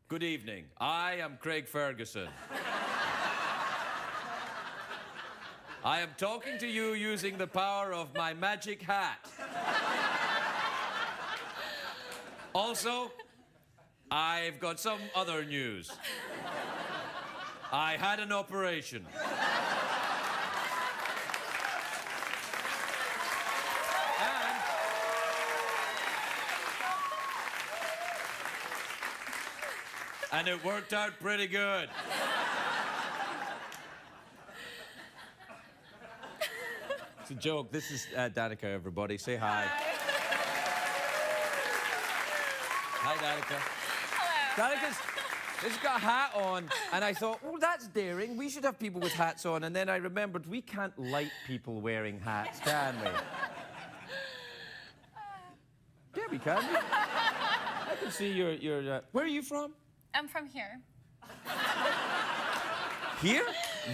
Good evening. I am Craig Ferguson. I am talking to you using the power of my magic hat. Also, I've got some other news. I had an operation. And it worked out pretty good. It's a joke. This is Danica, everybody. Say hi. Hi, Danica. Hello. Danica's got a hat on, and I thought, oh, that's daring. We should have people with hats on. And then I remembered we can't like people wearing hats, can we? Yeah, we can. I can see your where are you from? I'm from here. Here?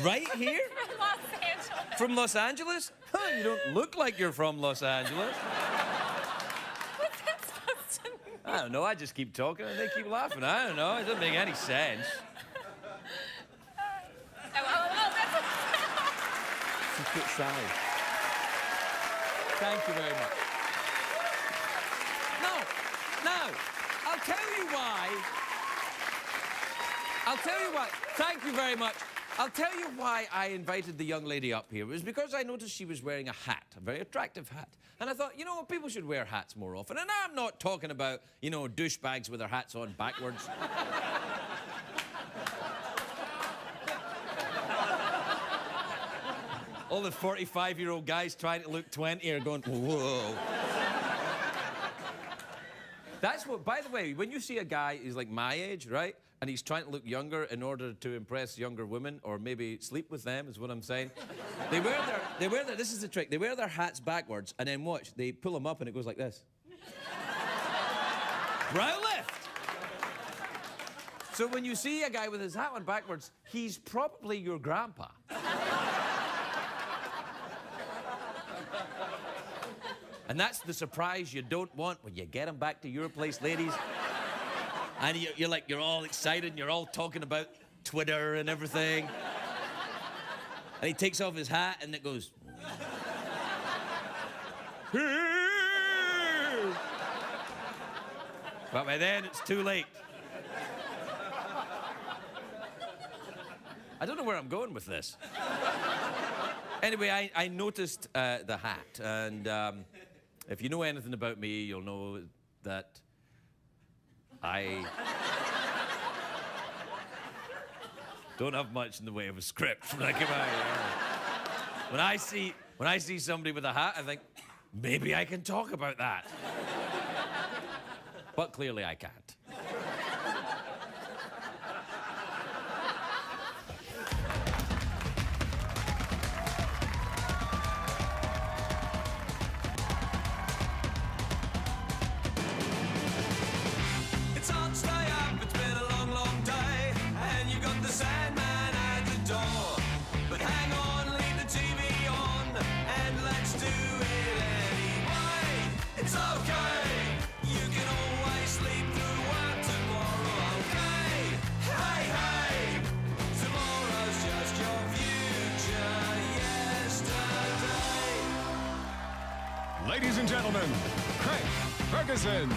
Right here? From Los Angeles. From Los Angeles? Huh, you don't look like you're from Los Angeles. What's that supposed to mean? I don't know. I just keep talking and they keep laughing. I don't know. It doesn't make any sense. That's It's a bit side. Thank you very much. No. I'll tell you why. Thank you very much. I'll tell you why I invited the young lady up here. It was because I noticed she was wearing a hat, a very attractive hat. And I thought, you know, people should wear hats more often. And I'm not talking about, you know, douchebags with their hats on backwards. All the 45-year-old guys trying to look 20 are going, whoa. That's what, by the way, when you see a guy who's like my age, right? And he's trying to look younger in order to impress younger women or maybe sleep with them, is what I'm saying. They wear their, this is the trick, they wear their hats backwards and then watch, they pull them up and it goes like this. Brow lift! So when you see a guy with his hat on backwards, he's probably your grandpa. And that's the surprise you don't want when you get him back to your place, ladies. And you're all excited and you're all talking about Twitter and everything. And he takes off his hat and it goes... But by then, it's too late. I don't know where I'm going with this. Anyway, I noticed the hat, and if you know anything about me, you'll know that I don't have much in the way of a script when I come out here. When I see somebody with a hat, I think, maybe I can talk about that. But clearly I can't. Ladies and gentlemen, Craig Ferguson.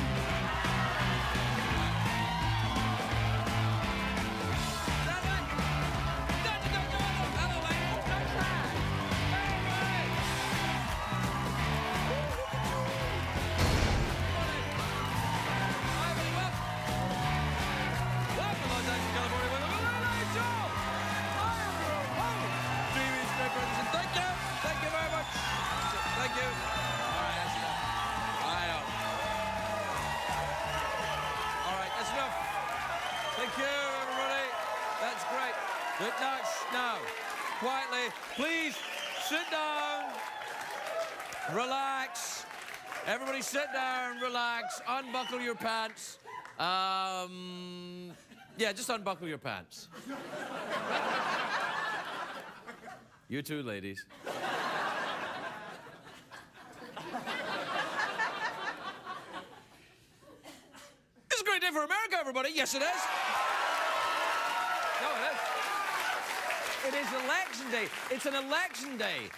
Thank you very much. Thank you. Thank you, everybody. That's great. Good night. Now, quietly, please sit down. Relax. Everybody sit down, relax, unbuckle your pants. Yeah, just unbuckle your pants. You too, ladies. It's a great day for America, everybody. Yes, it is. No, it is. It is election day. It's an election day.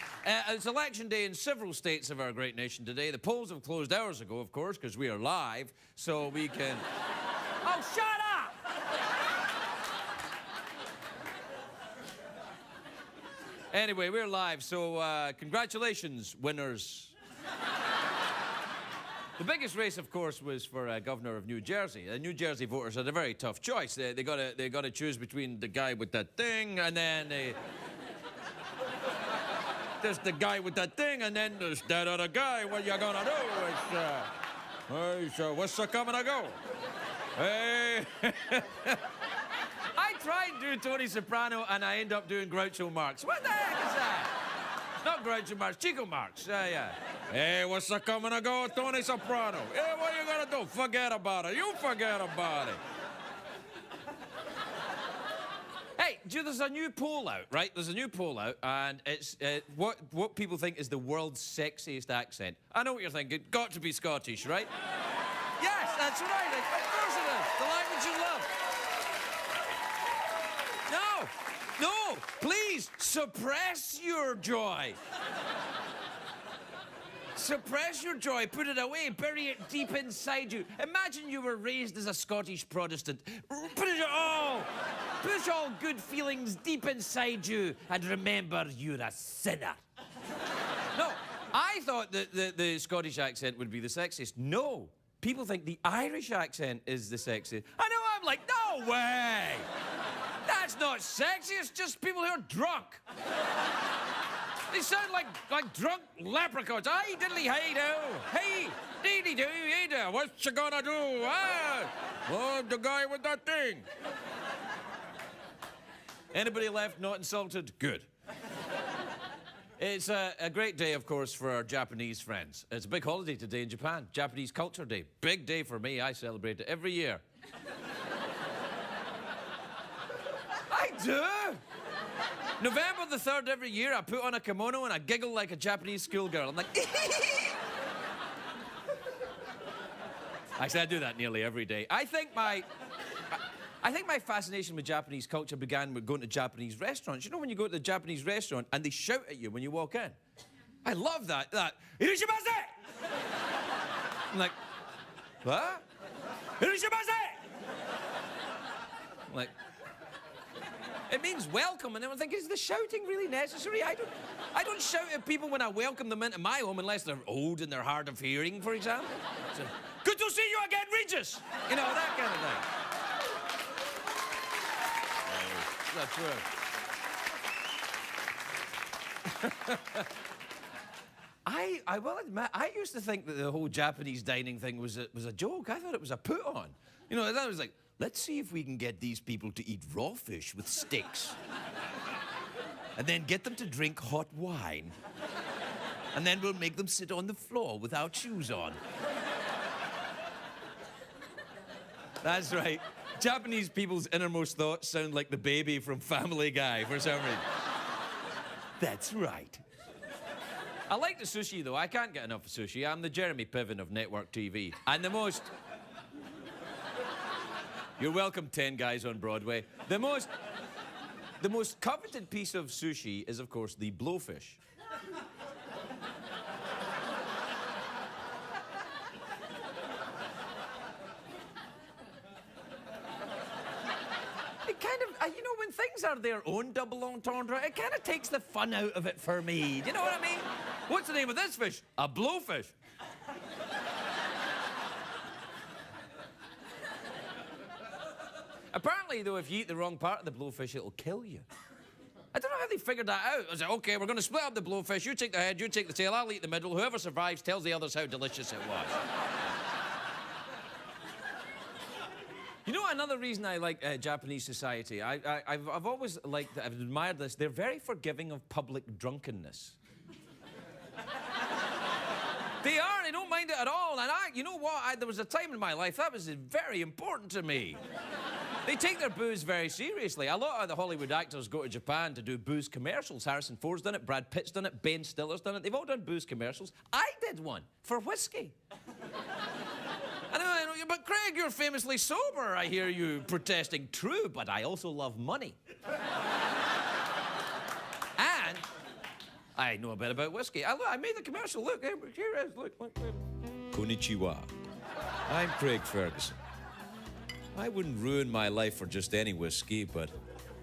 It's election day in several states of our great nation today. The polls have closed hours ago, of course, because we are live, so we can... Oh, shut up! Anyway, we're live, so congratulations, winners. The biggest race, of course, was for governor of New Jersey. The New Jersey voters had a very tough choice. They got to choose between the guy with that thing, and then there's the guy with that thing, and then there's that other guy. What you gonna do? It's what's coming to go? Hey. I tried doing Tony Soprano, and I end up doing Groucho Marx. What the heck is that? Not Groucho Marx, Chico Marx. Yeah. Hey, what's coming to go, Tony Soprano? Hey, what are you gonna do? Forget about it. You forget about it. Hey, there's a new poll out, right? There's a new poll out, and it's what people think is the world's sexiest accent. I know what you're thinking. Got to be Scottish, right? Yes, that's right. Of course it is. The language you love. No, please, suppress your joy. Suppress your joy, put it away, bury it deep inside you. Imagine you were raised as a Scottish Protestant. Put all good feelings deep inside you, and remember you're a sinner. No, I thought that the Scottish accent would be the sexiest. No, people think the Irish accent is the sexiest. I know, I'm like, no way! That's not sexy, it's just people who are drunk. They sound like drunk leprechauns. Aye, diddly, hey, do. Hey, deedy, do, hey, do. What you gonna do? Ah, oh, the guy with that thing. Anybody left not insulted? Good. It's a great day, of course, for our Japanese friends. It's a big holiday today in Japan. Japanese Culture Day. Big day for me. I celebrate it every year. I do. November the 3rd every year, I put on a kimono and I giggle like a Japanese schoolgirl. I'm like, Actually, I do that nearly every day. I think my fascination with Japanese culture began with going to Japanese restaurants. You know when you go to the Japanese restaurant and they shout at you when you walk in? I love that. Irishimase! I'm like, what? Irishimase! I'm like, it means welcome, and then I think, is the shouting really necessary? I don't shout at people when I welcome them into my home unless they're old and they're hard of hearing, for example. So, good to see you again, Regis! You know, that kind of thing. That's true. I will admit, I used to think that the whole Japanese dining thing was a joke. I thought it was a put-on. You know, I thought it was like, let's see if we can get these people to eat raw fish with sticks. And then get them to drink hot wine. And then we'll make them sit on the floor without shoes on. That's right. Japanese people's innermost thoughts sound like the baby from Family Guy for some reason. That's right. I like the sushi, though. I can't get enough of sushi. I'm the Jeremy Piven of network TV. And the most... You're welcome, 10 guys on Broadway. The most coveted piece of sushi is, of course, the blowfish. It kind of, you know, when things are their own double entendre, it kind of takes the fun out of it for me. You know what I mean? What's the name of this fish? A blowfish. Apparently, though, if you eat the wrong part of the blowfish, it'll kill you. I don't know how they figured that out. I was like, okay, we're going to split up the blowfish. You take the head, you take the tail, I'll eat the middle. Whoever survives tells the others how delicious it was. You know, another reason I like Japanese society, I've always liked, I've admired this. They're very forgiving of public drunkenness. They are, they don't mind it at all. And you know what? There was a time in my life that was very important to me. They take their booze very seriously. A lot of the Hollywood actors go to Japan to do booze commercials. Harrison Ford's done it, Brad Pitt's done it, Ben Stiller's done it. They've all done booze commercials. I did one for whiskey. I know, but Craig, you're famously sober. I hear you protesting. True, but I also love money. And I know a bit about whiskey. I made the commercial. Look, here it is. Look. Konnichiwa. I'm Craig Ferguson. I wouldn't ruin my life for just any whiskey, but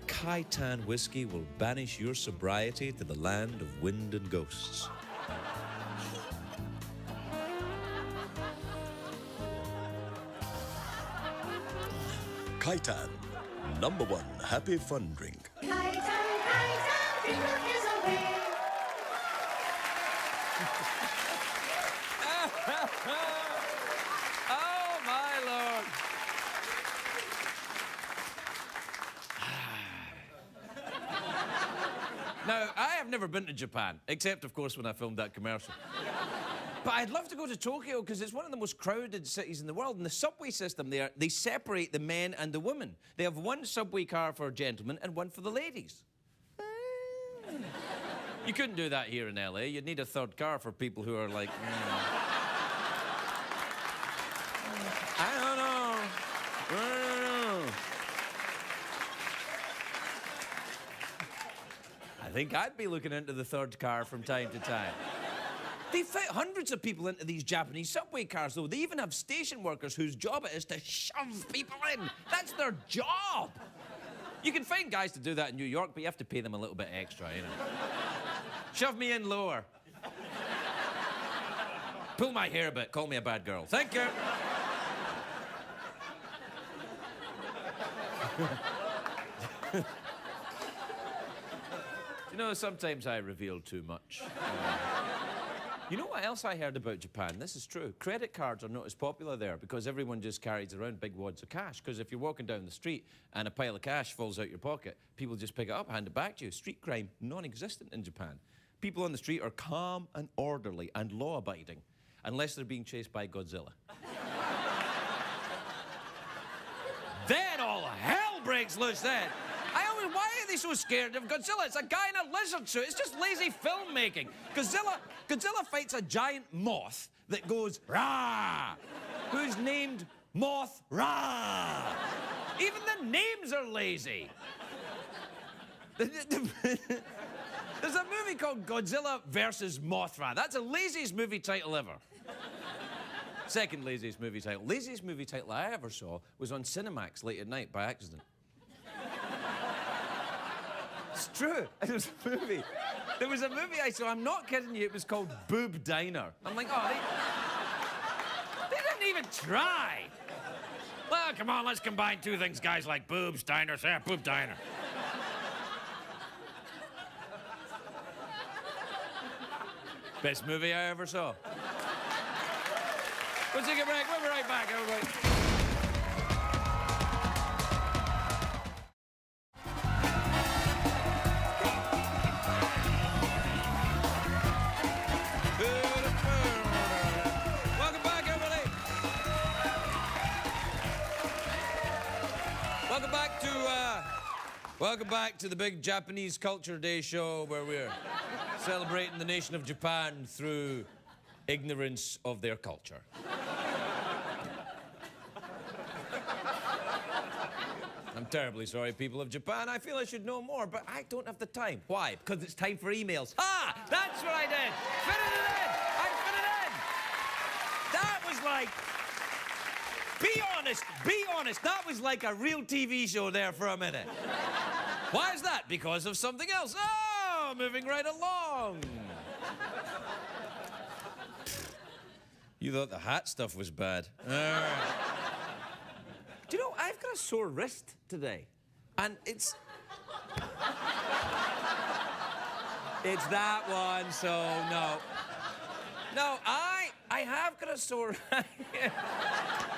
Kaitan whiskey will banish your sobriety to the land of wind and ghosts. Kaitan, #1 happy fun drink. Kaitan, dreamer is away. Oh, my Lord. Now, I have never been to Japan, except, of course, when I filmed that commercial. But I'd love to go to Tokyo because it's one of the most crowded cities in the world. And the subway system there, they separate the men and the women. They have one subway car for gentlemen and one for the ladies. You couldn't do that here in LA. You'd need a third car for people who are like, I don't know. I think I'd be looking into the third car from time to time. They fit hundreds of people into these Japanese subway cars, though. They even have station workers whose job it is to shove people in. That's their job. You can find guys to do that in New York, but you have to pay them a little bit extra, you know. Shove me in lower. Pull my hair a bit. Call me a bad girl. Thank you. You know, sometimes I reveal too much. You know what else I heard about Japan? This is true. Credit cards are not as popular there because everyone just carries around big wads of cash. Because if you're walking down the street and a pile of cash falls out your pocket, people just pick it up, hand it back to you. Street crime, non-existent in Japan. People on the street are calm and orderly and law-abiding, unless they're being chased by Godzilla. Then all hell breaks loose then. Why are they so scared of Godzilla? It's a guy in a lizard suit. It's just lazy filmmaking. Godzilla fights a giant moth that goes rah, who's named Moth Ra. Even the names are lazy. There's a movie called Godzilla versus Mothra. That's the laziest movie title ever. Second laziest movie title. Laziest movie title I ever saw was on Cinemax late at night by accident. It's true. There was a movie I saw, I'm not kidding you, it was called Boob Diner. I'm like, oh, they didn't even try. Well, come on, let's combine two things guys like boobs, diners, Boob Diner. Best movie I ever saw. We'll take a break. We'll be right back, everybody. Welcome back to the big Japanese Culture Day show where we're celebrating the nation of Japan through ignorance of their culture. I'm terribly sorry, people of Japan. I feel I should know more, but I don't have the time. Why? Because it's time for emails. Ah! That's what I did! Fitted it in! I fitted it in! That was like... Be honest, that was like a real TV show there for a minute. Why is that? Because of something else. Oh, moving right along. You thought the hat stuff was bad. All right. Do you know, I've got a sore wrist today. And it's that one, so no. No, I have got a sore...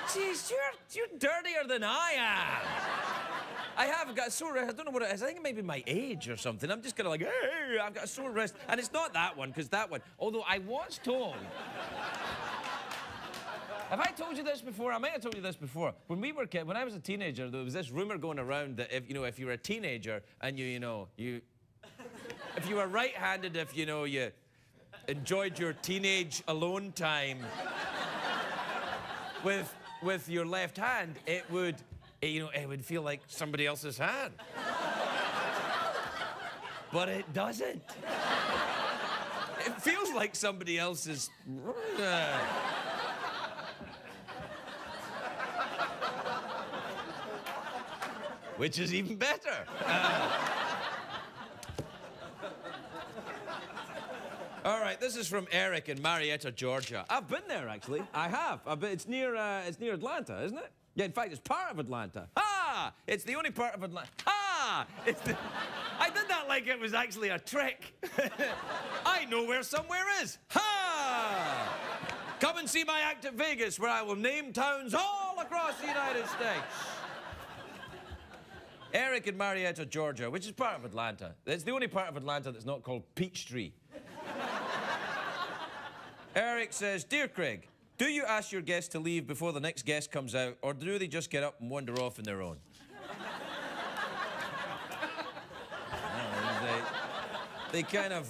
Jeez, you're dirtier than I am. I have got a sore wrist. I don't know what it is. I think it may be my age or something. I'm just kind of like, hey, I've got a sore wrist. And it's not that one, because that one... Although I was told... Have I told you this before? I might have told you this before. When we were kids, when I was a teenager, there was this rumor going around that if you were a teenager and if you were right-handed, if you enjoyed your teenage alone time with with your left hand, it would, it would feel like somebody else's hand. But it doesn't. It feels like somebody else's. Which is even better. All right, this is from Eric in Marietta, Georgia. I've been there, actually. I have. It's near Atlanta, isn't it? Yeah, in fact, it's part of Atlanta. Ah! It's the only part of Atlanta. Ah! I did that like it was actually a trick. I know where somewhere is. Ha! Come and see my act at Vegas, where I will name towns all across the United States. Eric in Marietta, Georgia, which is part of Atlanta. It's the only part of Atlanta that's not called Peachtree. Eric says, Dear Craig, do you ask your guests to leave before the next guest comes out, or do they just get up and wander off on their own? They kind of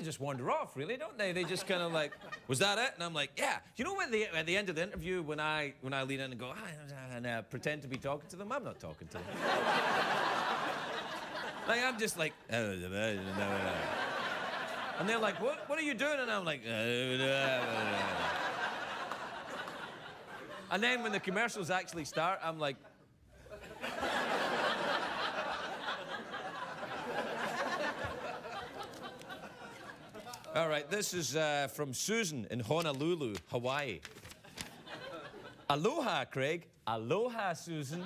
just wander off, really, don't they? They just kind of like, was that it? And I'm like, yeah. You know, at the end of the interview, when I lean in and go, and pretend to be talking to them, I'm not talking to them. Like, I'm just like, and they're like, what are you doing? And I'm like, and then when the commercials actually start, I'm like, all right, this is from Susan in Honolulu, Hawaii. Aloha, Craig. Aloha, Susan.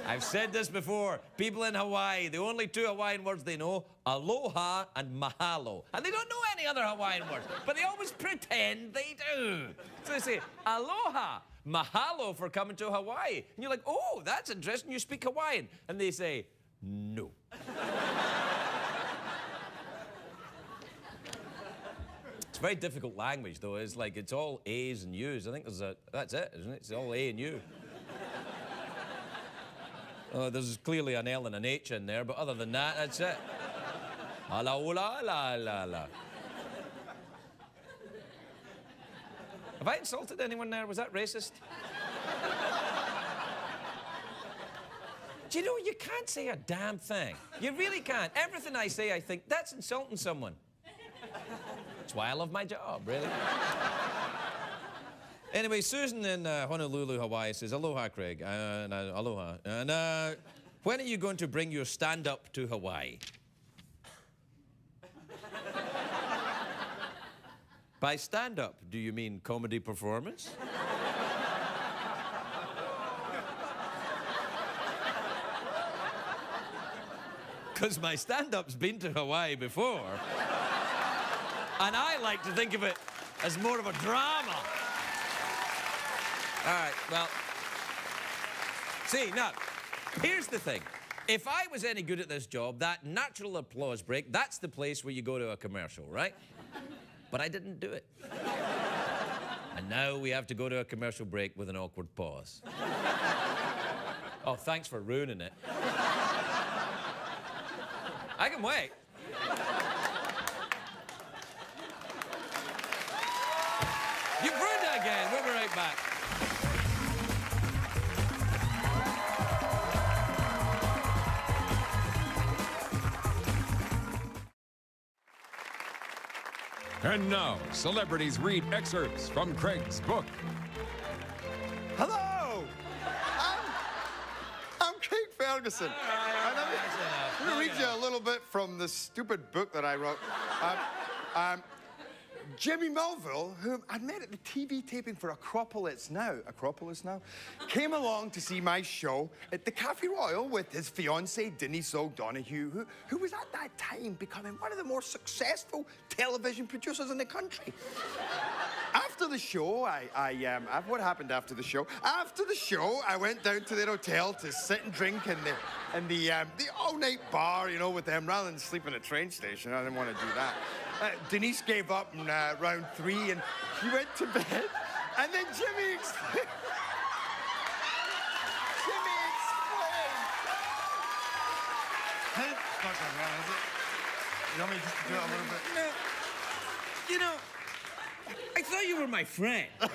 I've said this before. People in Hawaii, the only two Hawaiian words they know, aloha and mahalo. And they don't know any other Hawaiian words, but they always pretend they do. So they say, aloha, mahalo for coming to Hawaii. And you're like, oh, that's interesting, you speak Hawaiian. And they say, no. It's a very difficult language, though. It's like, it's all A's and U's. I think that's it, isn't it? It's all A and U. There's clearly an L and an H in there, but other than that, that's it. Ala ula la la la. Have I insulted anyone there? Was that racist? Do you know, you can't say a damn thing. You really can't. Everything I say, I think, that's insulting someone. That's why I love my job, really. Anyway, Susan in Honolulu, Hawaii says, aloha, Craig. Aloha. And when are you going to bring your stand-up to Hawaii? By stand-up, do you mean comedy performance? Because my stand-up's been to Hawaii before. And I like to think of it as more of a drama. All right, well, see, now, here's the thing. If I was any good at this job, that natural applause break, that's the place where you go to a commercial, right? But I didn't do it. And now we have to go to a commercial break with an awkward pause. Oh, thanks for ruining it. I can wait. You've ruined it again. We'll be right back. And now, celebrities read excerpts from Craig's book. Hello! I'm Craig Ferguson. And I'm going to read you a little bit from the stupid book that I wrote. Jimmy Melville, whom I'd met at the TV taping for Acropolis Now, came along to see my show at the Cafe Royal with his fiancée, Denise O'Donoghue, who was at that time becoming one of the more successful television producers in the country. After the show, what happened after the show? After the show, I went down to their hotel to sit and drink in the all-night bar, you know, with them, rather than sleep in a train station. I didn't want to do that. Denise gave up in round 3, and she went to bed. And then Jimmy explained. It's not going well, is it? You want me just to do it a little bit? You know, thought you were my friend. You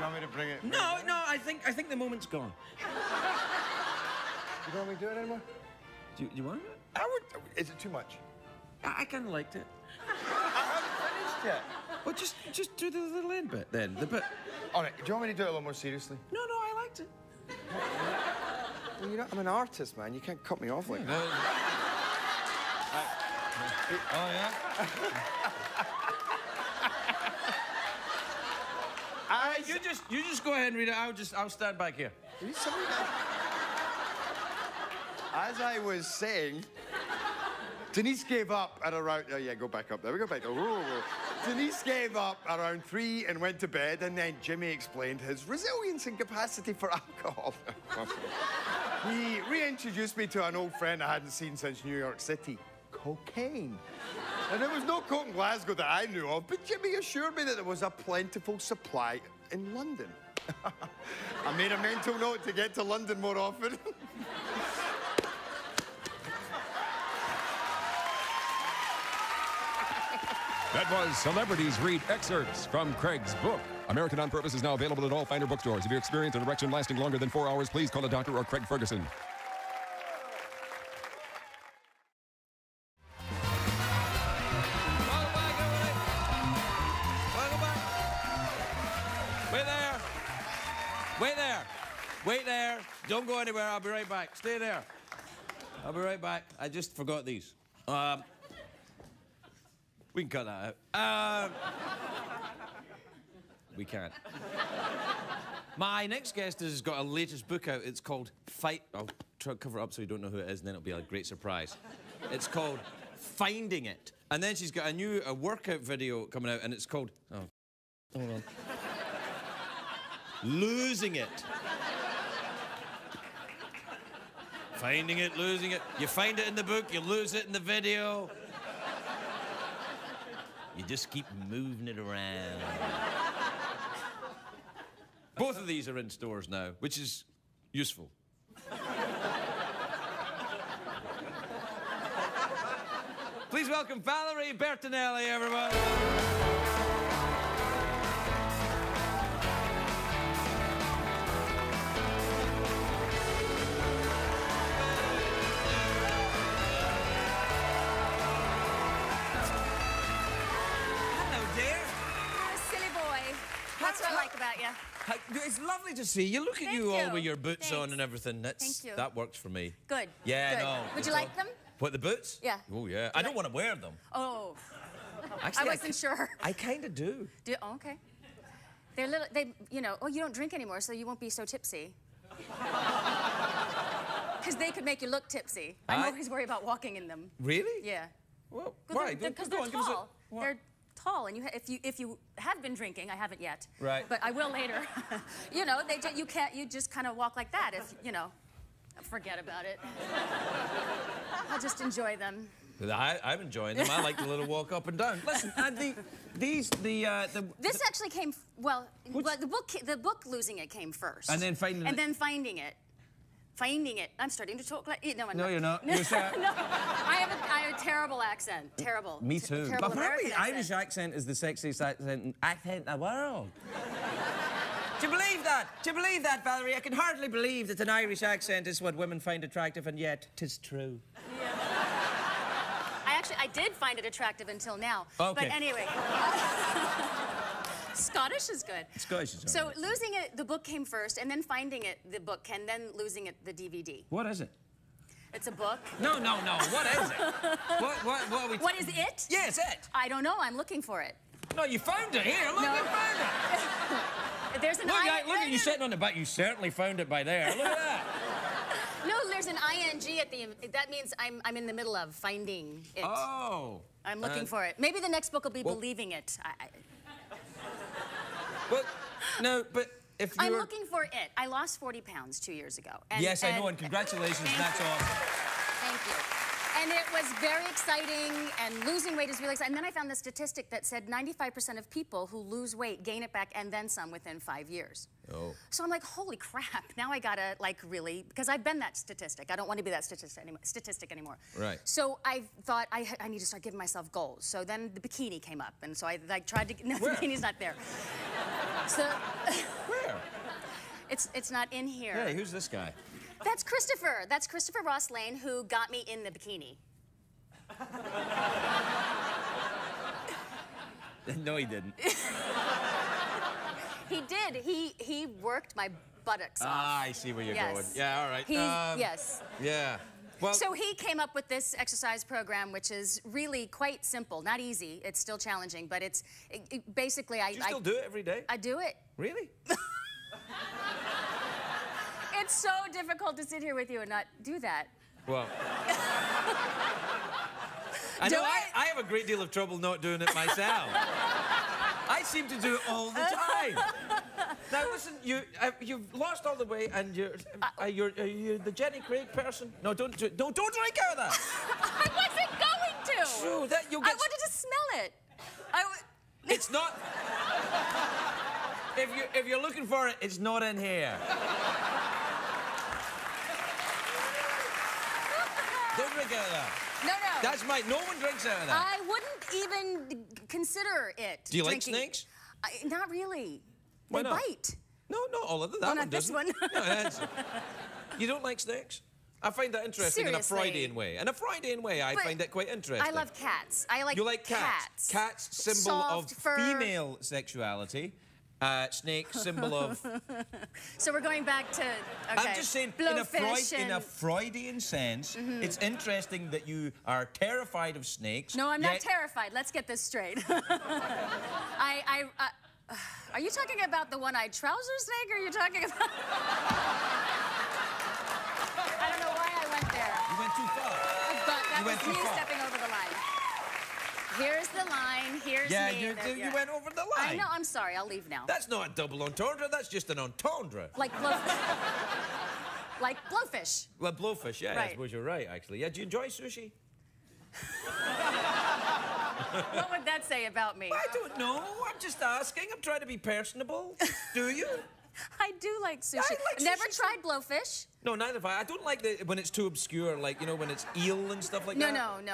want me to bring it? No, I think the moment's gone. You don't want me to do it anymore? Do you want it? I would. Is it too much? I kind of liked it. I haven't finished yet. Well, just do the little end bit then. The bit. All right. Do you want me to do it a little more seriously? No, I liked it. Well, you know, I'm an artist, man. You can't cut me off like that. Oh yeah. You just go ahead and read it. I'll stand back here. As I was saying, Denise gave up at around. Oh yeah, go back up there. We go back. Denise gave up around 3 and went to bed, and then Jimmy explained his resilience and capacity for alcohol. He reintroduced me to an old friend I hadn't seen since New York City, cocaine. And there was no coke in Glasgow that I knew of, but Jimmy assured me that there was a plentiful supply in London. I made a mental note to get to London more often. That was Celebrities Read Excerpts from Craig's book. American on Purpose is now available at all finer bookstores. If you experience an erection lasting longer than 4 hours, please call a doctor or Craig Ferguson. Wait there. Don't go anywhere. I'll be right back. Stay there. I'll be right back. I just forgot these. We can cut that out. We can't. My next guest has got a latest book out. It's called Fight. I'll try to cover it up so you don't know who it is, and then it'll be a great surprise. It's called Finding It. And then she's got a workout video coming out, and it's called... Oh, hold on. Losing It. Finding it, losing it. You find it in the book, you lose it in the video. You just keep moving it around. Both of these are in stores now, which is useful. Please welcome Valerie Bertinelli, everyone. That's what I like about you. It's lovely to see you. Look at Thank you all you. with your boots Thanks. on and everything. Thank you. That works for me. Good. Yeah, Good. no. Would you like them? What, the boots? Yeah. Oh, yeah. I don't want to wear them. Oh. Actually, I wasn't sure. I kind of do. Oh, okay. They're little, you know, you don't drink anymore, so you won't be so tipsy. Because they could make you look tipsy. I'm always worried about walking in them. Really? Yeah. Well, why? Because Go they're on, give us a- tall. They're tall, and if you have been drinking, I haven't yet. Right. But I will later. You know, you just kind of walk like that if, you know, forget about it. I'll just enjoy them. I'm enjoying them. I like the little walk up and down. Listen, This actually came, the book Losing It came first. And then Finding It. And then Finding It. Finding It. I'm starting to talk like... No, I'm No, not. you're not. No, I have a terrible accent. Terrible. Me too. Terrible But apparently American Irish accent is the sexiest accent in the world. Do you believe that? Do you believe that, Valerie? I can hardly believe that an Irish accent is what women find attractive, and yet 'tis true. Yeah. I did find it attractive until now. Okay. But anyway. Scottish is good. Scottish is So all right. Losing It, the book came first, and then Finding It, the book, and then Losing It, the DVD. What is it? It's a book. No. What is it? What are we... What is it? Yeah, it's it. I don't know. I'm looking for it. No, you found it. Here, look, No. you found it. There's an Look at you sitting on the back. You certainly found it by there. Look at that. No, there's an ing at the. That means I'm in the middle of finding it. Oh. I'm looking for it. Maybe the next book will be Believing It. Well, no, but if you're... I'm looking for it. I lost 40 pounds 2 years ago. Yes, I know, and congratulations. That's awesome. Thank you. And it was very exciting, and losing weight is really exciting. And then I found the statistic that said 95% of people who lose weight gain it back and then some within 5 years. Oh. So I'm like, holy crap, now I gotta, like, really, because I've been that statistic. I don't want to be that statistic anymore. Right. So I thought I need to start giving myself goals. So then the bikini came up, and so I like tried to, no, Where? the bikini's not there. So, Where? it's not in here. Hey, who's this guy? That's Christopher. That's Christopher Ross Lane, who got me in the bikini. No, he didn't. He did. He worked my buttocks off. Ah, I see where you're Yes. going. Yeah, all right. Yes. Yeah. Well, So he came up with this exercise program, which is really quite simple. Not easy. It's still challenging, but it's basically do you still do it every day? I do it. Really? It's so difficult to sit here with you and not do that. Well. I Do know it. I have a great deal of trouble not doing it myself. I seem to do it all the time. Now listen, you've lost all the weight, and you're the Jenny Craig person. No, don't drink out of that. I wasn't going to. True, that you'll I get. wanted to smell it. It's not. If you're looking for it, it's not in here. Don't drink out of that. No. That's no one drinks out of that. I wouldn't even consider it. Do you like drinking. snakes? Not really. Why They not? bite. No, not all of them. Oh, That not one this doesn't. one? No, that's- you don't like snakes? I find that interesting in a Seriously. Freudian way. In a Freudian way, I But find that quite interesting. I love cats. I like You like cats? Cats, symbol Soft of fur. female sexuality. Snake, symbol of... So we're going back to, okay. I'm just saying, in a Blowfish Freudian sense, it's interesting that you are terrified of snakes. No, I'm not yet- terrified. Let's get this straight. Are you talking about the one-eyed trouser snake, or are you talking about... I don't know why I went there. You went too far. But that You went was too me far. stepping over the line. Here's the line, here's Yeah, me. you went over the line. I know, I'm sorry, I'll leave now. That's not a double entendre, that's just an entendre. Like blowfish. Well, blowfish, yeah, I Right. suppose you're right, actually. Yeah, do you enjoy sushi? What would that say about me? I don't know. I'm just asking. I'm trying to be personable. Do you? I do like sushi. I like Never sushi, tried blowfish. No, neither have I. I don't like when it's too obscure, like, you know, when it's eel and stuff like No, that.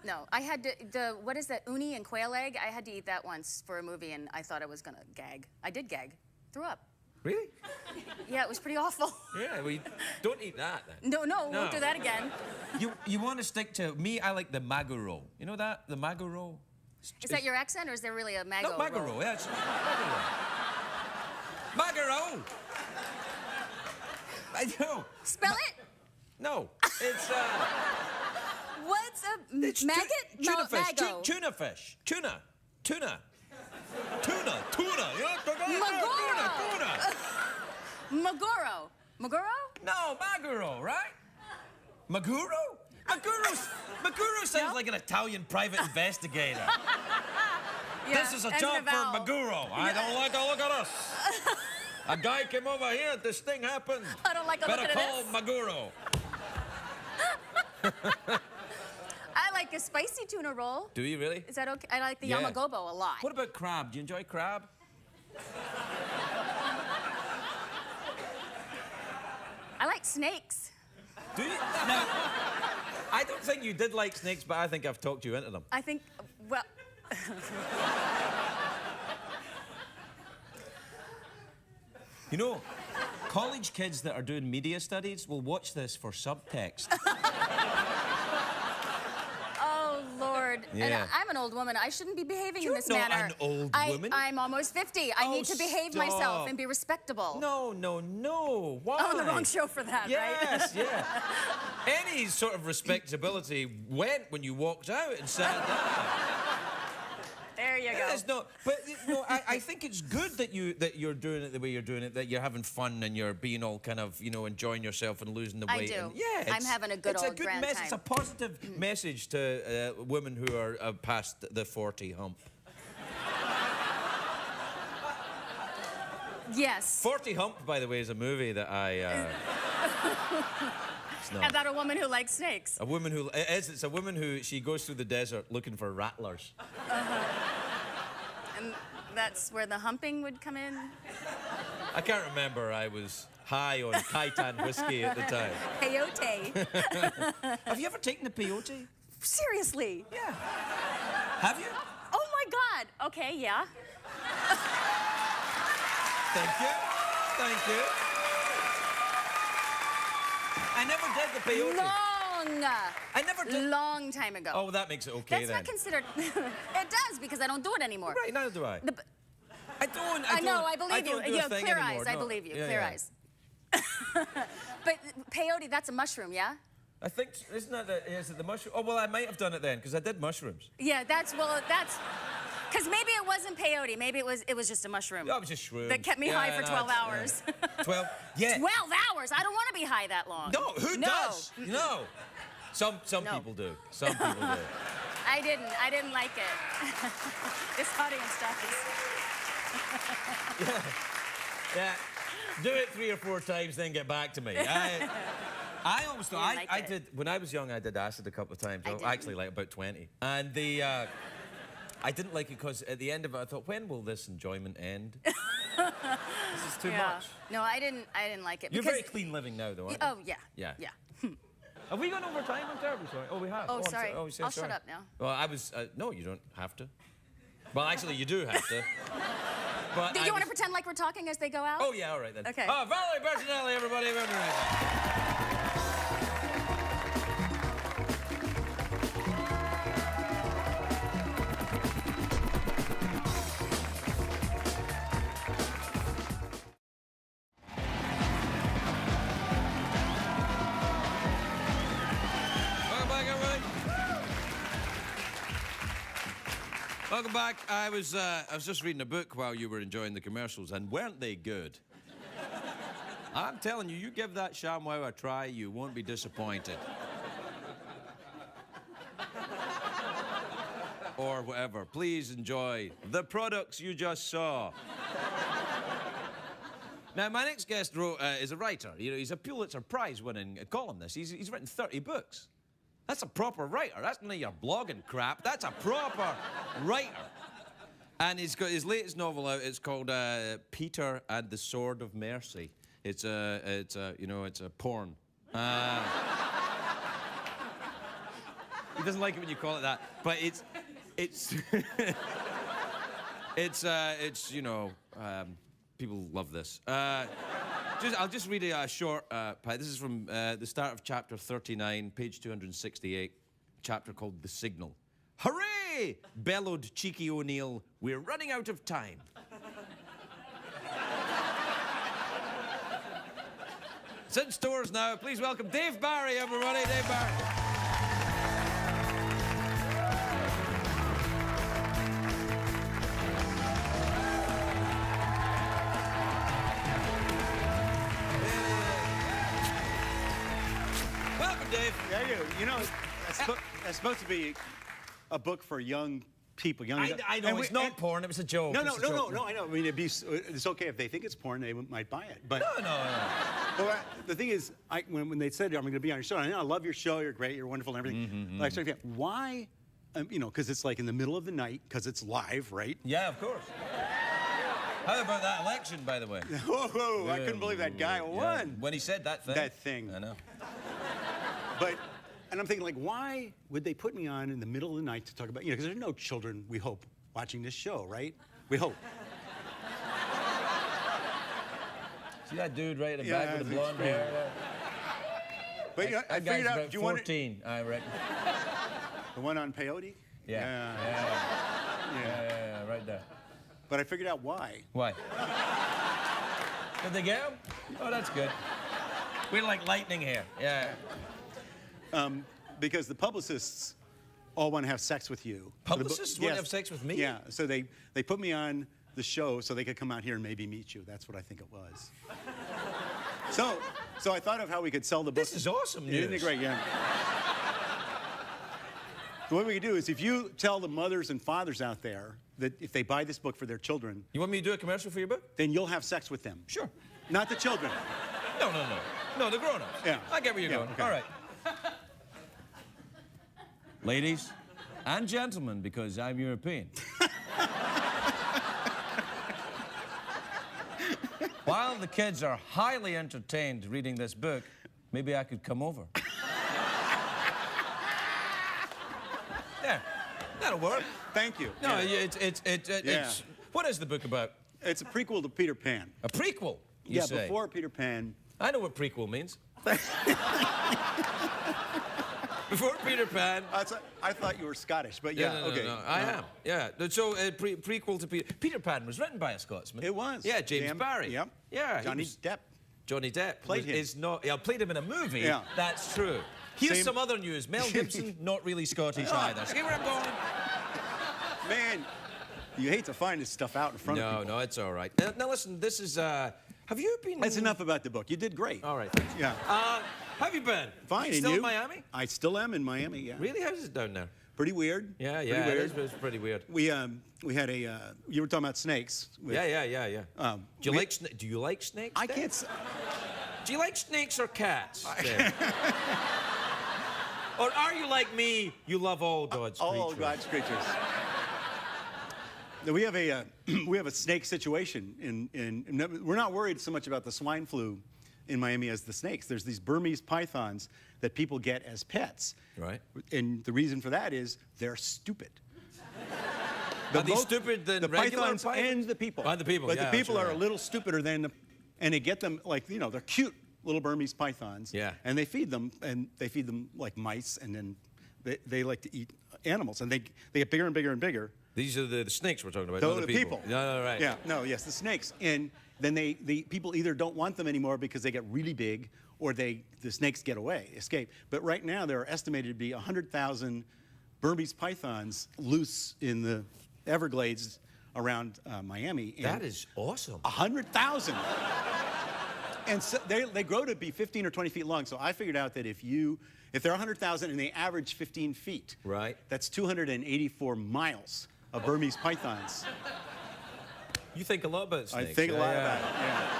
no. I had what is that, uni and quail egg? I had to eat that once for a movie, and I thought I was gonna gag. I did gag. Threw up. Really? Yeah, it was pretty awful. Yeah, well, don't eat that then. No, won't do that again. You want to stick to me? I like the maguro. You know that, the maguro. Is that your accent, or is there really a mago? No, maguro. roll? Yeah, it's maguro. I know. Spell it. No, it's What's a it's maggot? tuna fish. Mago. Tuna fish. Tuna. Tuna. Magoro. Magoro? No, maguro, right? Maguro? Maguro sounds No? like an Italian private investigator. Yeah, This is a ends job in a for vowel. Maguro. I don't like a look at us. A guy came over here, this thing happened. I don't like a Better look at call this. Maguro. I like a spicy tuna roll. Do you really? Is that okay? I like the Yeah. yamagobo a lot. What about crab? Do you enjoy crab? I like snakes. Do you? No. I don't think you did like snakes, but I think I've talked you into them. I think, well... You know, college kids that are doing media studies will watch this for subtext. Oh, Lord. And Yeah. I'm an old woman. I shouldn't be behaving in You're this not manner. an old woman. I'm almost 50. I Oh, need to behave myself stop. and be respectable. No. Why? I'm on the wrong show for that, Yes, right? yeah. Any sort of respectability went when you walked out and sat down. There you go. There's no, but no, I think it's good that you're doing it the way you're doing it, that you're having fun and you're being all kind of, you know, enjoying yourself and losing the I weight. do. And, yeah, I'm having a good it's old a good grand message. It's a time. positive message to women who are past the 40 hump. Yes. 40 Hump, by the way, is a movie that I not. About a woman who likes snakes. A woman who... It's a woman who... She goes through the desert looking for rattlers. And that's where the humping would come in? I can't remember. I was high on Titan whiskey at the time. Peyote. Have you ever taken the peyote? Seriously? Yeah. Have you? Oh my God. Okay, yeah. Thank you. Thank you. I never did the peyote. Long. I never did. Long time ago. Oh, that makes it okay That's then. not considered. It does because I don't do it anymore. Right, neither do I. I I know, I believe you. don't do You a have thing clear anymore. eyes. I No. believe you. Yeah, Clear yeah. eyes. But peyote, that's a mushroom, yeah? I think, isn't that is it the mushroom? Oh, well, I might have done it then, because I did mushrooms. Yeah, that's, because maybe it wasn't peyote. Maybe it was just a mushroom. Yeah, it was just shrooms. That kept me high for 12 hours. 12? Yeah. 12 hours? I don't want to be high that long. No, who does? No. Some No. people do. Some people do. I didn't like it. This audience does. Yeah. Do it 3 or 4 times, then get back to me. I always thought, You didn't like I it. did, when I was young, I did acid a couple of times. I didn't. Actually, like about 20. And I didn't like it because at the end of it, I thought, when will this enjoyment end? This is too much. No, I didn't like it. You're because, very clean living now, though, aren't you? Oh, yeah. Yeah. Yeah. Have we gone over time? I'm terribly sorry. Oh, we have. Oh, I'm sorry. Oh, you said I'll sorry. shut up now. Well, I was... no, you don't have to. Well, actually, you do have to. But Do you want to pretend like we're talking as they go out? Oh, yeah, all right then. Okay. Oh, Valerie Bertinelli, everybody. We'll be right back. Welcome back, everybody. Welcome back. I was just reading a book while you were enjoying the commercials, and weren't they good? I'm telling you, you give that ShamWow a try, you won't be disappointed. Or whatever. Please enjoy the products you just saw. Now, my next guest is a writer. You know, he's a Pulitzer Prize-winning columnist. He's written 30 books. That's a proper writer. That's none of your blogging crap. That's a proper writer. And he's got his latest novel out. It's called Peter and the Sword of Mercy. It's a porn. He doesn't like it when you call it that, but it's people love this. I'll just read a short part. This is from the start of chapter 39, page 268, chapter called The Signal. Hooray! Bellowed Cheeky O'Neill. We're running out of time. It's in stores now. Please welcome Dave Barry, everybody. Dave Barry. Welcome, Dave. Yeah, you know, that's supposed to be a book for young people. I know, it's not porn. It was a joke. No, It's a joke. I know. I mean, it's okay if they think it's porn, they might buy it. But No. well, the thing is, when they said I'm going to be on your show, I love your show. You're great. You're wonderful and everything. But I started thinking, why? Because it's like in the middle of the night, because it's live, right? Yeah, of course. How about that election, by the way? Whoa! I couldn't believe that guy won. When he said that thing. That thing. I know. And I'm thinking, like, why would they put me on in the middle of the night to talk about, because there's no children, we hope, watching this show, right? We hope. See that dude right in the back with the blonde hair? But I That guy's figured out, about do you want it, 14, I reckon. the one on peyote? Yeah, right there. But I figured out why. Why? Did they get him? Oh, that's good. We're like lightning here. Yeah. Because the publicists all want to have sex with you. Publicists want to have sex with me? Yeah, so they put me on the show so they could come out here and maybe meet you. That's what I think it was. So I thought of how we could sell the book. This is awesome news. Isn't it great? Yeah. What we could do is if you tell the mothers and fathers out there that if they buy this book for their children, You want me to do a commercial for your book? then you'll have sex with them. Sure. Not the children. No, the grown-ups. Yeah. I get where you're going. okay. All right. Ladies and gentlemen, because I'm European. While the kids are highly entertained reading this book, maybe I could come over. There. That'll work. Thank you. No, Yeah. it's... What is the book about? It's a prequel to Peter Pan. A prequel, you say? Before Peter Pan. I know what prequel means. Before Peter Pan. I thought you were Scottish, but yeah, No, okay. I am. Yeah. So prequel to Peter Pan was written by a Scotsman. It was. Yeah, James Barrie. Yep. Yeah. Johnny Depp. Johnny Depp Played him. is not. Yeah, played him in a movie. Yeah. That's true. Here's Same- some other news. Mel Gibson, not really Scottish either. See where I'm going? Man, you hate to find this stuff out in front of people. No, it's all right. Now listen, this is. Have you been? That's enough about the book. You did great. All right. Yeah. Have you been? Fine. You and still you? in Miami? I still am in Miami, yeah. Really? How's it down there? Pretty weird. Yeah, Pretty yeah. weird. It's pretty weird. We had a, you were talking about snakes. with- Yeah. Do you like snakes? I Dave? can't, Do you like snakes or cats? Dave? Or are you like me? You love all God's creatures. all God's creatures. We have a we have a snake situation we're not worried so much about the swine flu in Miami as the snakes. There's these Burmese pythons that people get as pets. Right. And the reason for that is they're stupid. Are they stupid than the regular pythons and the people? And the people, But yeah, the people sure, are yeah. a little stupider than and they get them like, they're cute little Burmese pythons. Yeah. And they feed them like mice, and then they like to eat animals, and they get bigger and bigger and bigger. These are the snakes we're talking about. Those not are the the people. No, right. Yeah, no, yes, the snakes. And then the people either don't want them anymore because they get really big, or the snakes escape. But right now there are estimated to be 100,000 Burmese pythons loose in the Everglades around Miami. And That is awesome. 100,000. And so they grow to be 15 or 20 feet long. So I figured out that if they're 100,000 and they average 15 feet, Right. that's 284 miles of Burmese pythons. You think a lot about snakes. I think a lot yeah. about it. Yeah.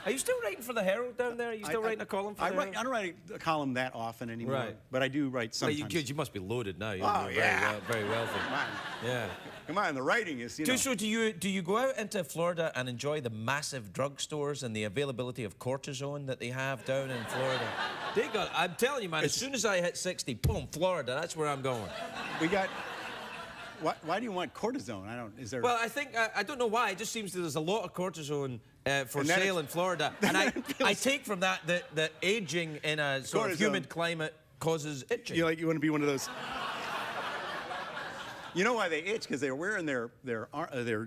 Are you still writing for the Herald down there? Are you still writing a column for the Herald? I don't write a column that often anymore, Right. but I do write Well, sometimes. you must be loaded now. You're yeah. very wealthy. Come on. Yeah. Come on, the writing is, So do you go out into Florida and enjoy the massive drugstores and the availability of cortisone that they have down in Florida? I'm telling you, man, as soon as I hit 60, boom, Florida, that's where I'm going. We got... Why do you want cortisone? Is there... Well, I think, I don't know why, it just seems that there's a lot of cortisone for And then sale in Florida. And I take from that aging in a sort of Cortisone. humid climate causes itching. You want to be one of those... You know why they itch? Because they're wearing their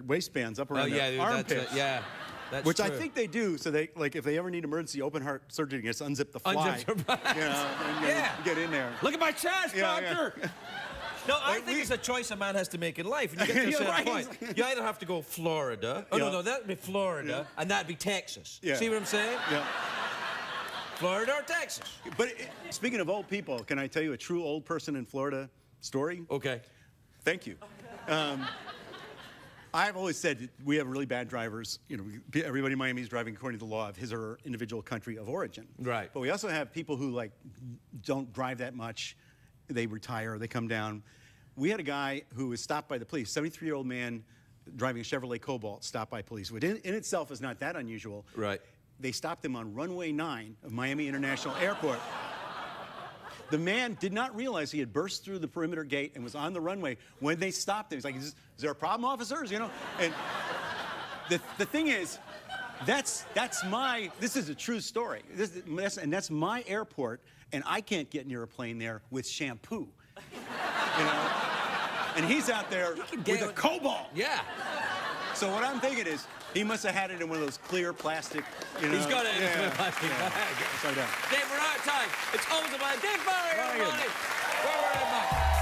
waistbands up around their armpits. That's Which true. I think they do, so they if they ever need emergency open heart surgery, they just unzip the fly. Unzip their bags. And Yeah. get in there. Look at my chest, Yeah, doctor! yeah. No, I think it's a choice a man has to make in life. And you get to a You're certain right. point. You either have to go Florida. Oh, Yeah. no, that'd be Florida. And that'd be Texas. Yeah. See what I'm saying? Yeah. Florida or Texas. But speaking of old people, can I tell you a true old person in Florida story? Okay. Thank you. I've always said that we have really bad drivers. Everybody in Miami is driving according to the law of his or her individual country of origin. Right. But we also have people who don't drive that much. They retire. They come down. We had a guy who was stopped by the police. 73-year-old man driving a Chevrolet Cobalt stopped by police, which in itself is not that unusual. Right. They stopped him on runway 9 of Miami International Airport. The man did not realize he had burst through the perimeter gate and was on the runway when they stopped him. He's like, is there a problem, officers? And the thing is, this is a true story. That's my airport, and I can't get near a plane there with shampoo. And he's out there with a Cobalt. Yeah. So what I'm thinking is, he must have had it in one of those clear plastic, He's got it in a clear plastic yeah. bag. Upside down. Dave, we're out of time. It's over by Dave Barry, everybody. Where we're at, Mike.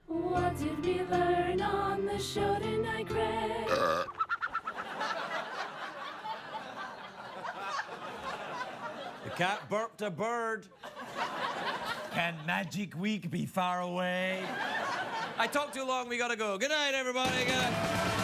What did we learn on the show tonight, Craig? The cat burped a bird. Can Magic Week be far away? I talked too long, we gotta go. Good night, everybody. Good night.